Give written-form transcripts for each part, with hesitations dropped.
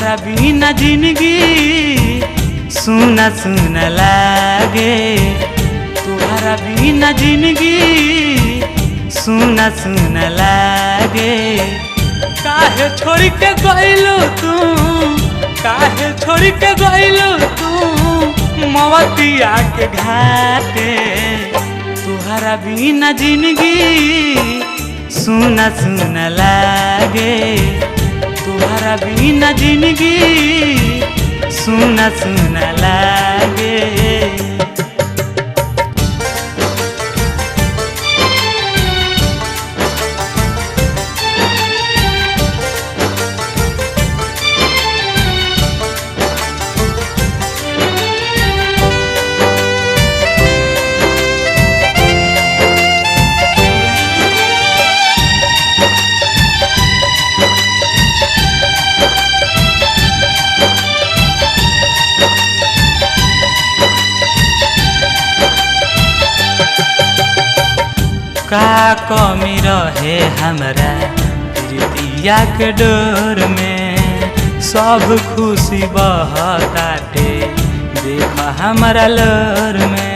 तुहरा बिना जिंदगी सुना सुना लागे। तुहरा बिना जिंदगी सुना सुना लागे। काहे छोड़ के गइलू तू, काहे छोड़ के गइलू तू मवतिया के घाटे। तुहरा बिना जिंदगी सुना सुना लागे। तुहरा बिना जिंदगी सुना सुना लागे। का कमी रहे हमरा प्रीतिया के डोर में। सब खुशी बहताटे देख हमरा लोर में।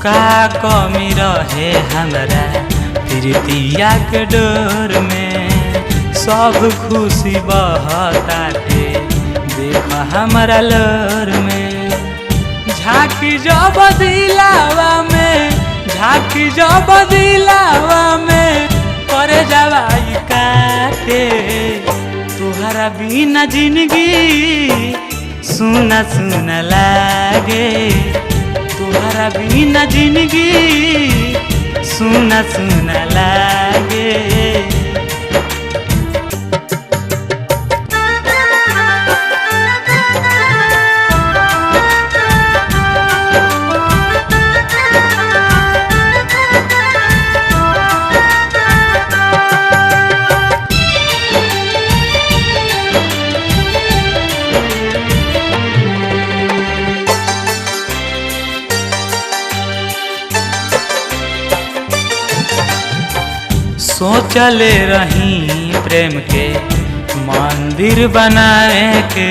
का कमी रहे हमरा प्रीतिया के डोर में। सब खुशी बहताटे देख हमरा लोर में। झांकी जब दिलावा में, झांकी जब दिलावा में करे जवाई काटे। तुहरा बिना जिंदगी सुना सुना लागे। तुहरा बिना जिंदगी सुना सुना लागे। सोचले रही प्रेम के मंदिर बनाए के।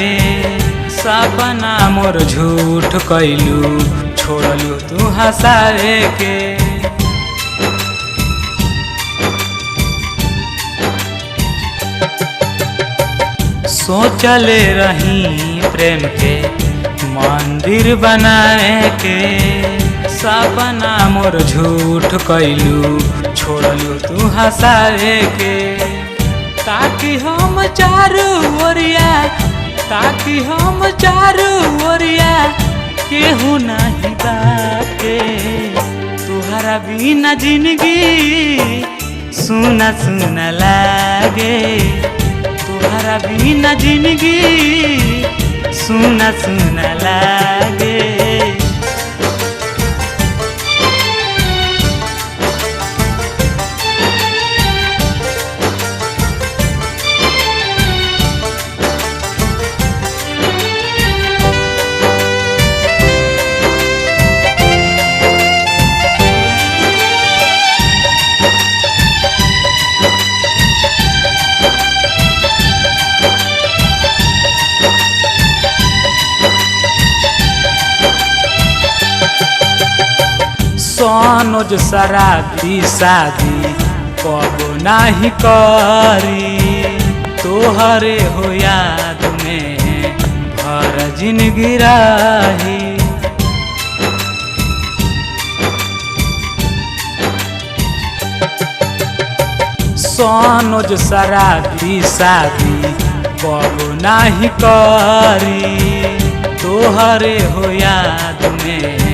सपना मोर झूठ कैलू छोड़लू तू हंसाए के। सोचले रही प्रेम के मंदिर बनाए के। सपना मोर झूठ कैलू छोड़लू तू हंसाए के। ताकि हम चारू ओरिया, ताकि हम चारू ओरिया केहू नहीं बाटे। तुहरा बिना जिंदगी सुना सुना लागे। तुहरा बिना जिंदगी सुना सुना लागे। सोनोज शराबी शादी कबो नहीं करी। तोहरे हो याद में भर जिंदगी रही। सोनोज शराबी शादी कबो नहीं करी। तोहरे हो याद में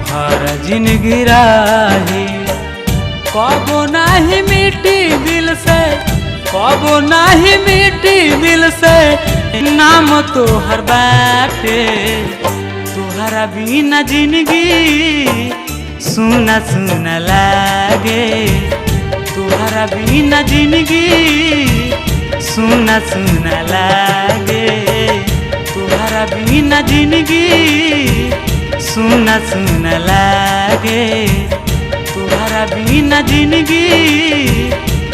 हर जिंदगी रही। कबो नहीं मिटी दिल से, कबो नहीं मिटी दिल से नाम तोहर बाटे। तुहरा बिना जिंदगी सुना सुना लागे। तुहरा बिना जिंदगी सुना सुना लागे। तुहरा बिना जिंदगी सुना सुना लागे। तुहरा तुहरा बिना जिंदगी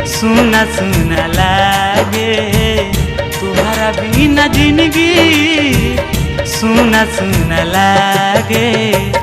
सुना सुना लागे, तुहरा बिना जिंदगी सुना सुना लागे।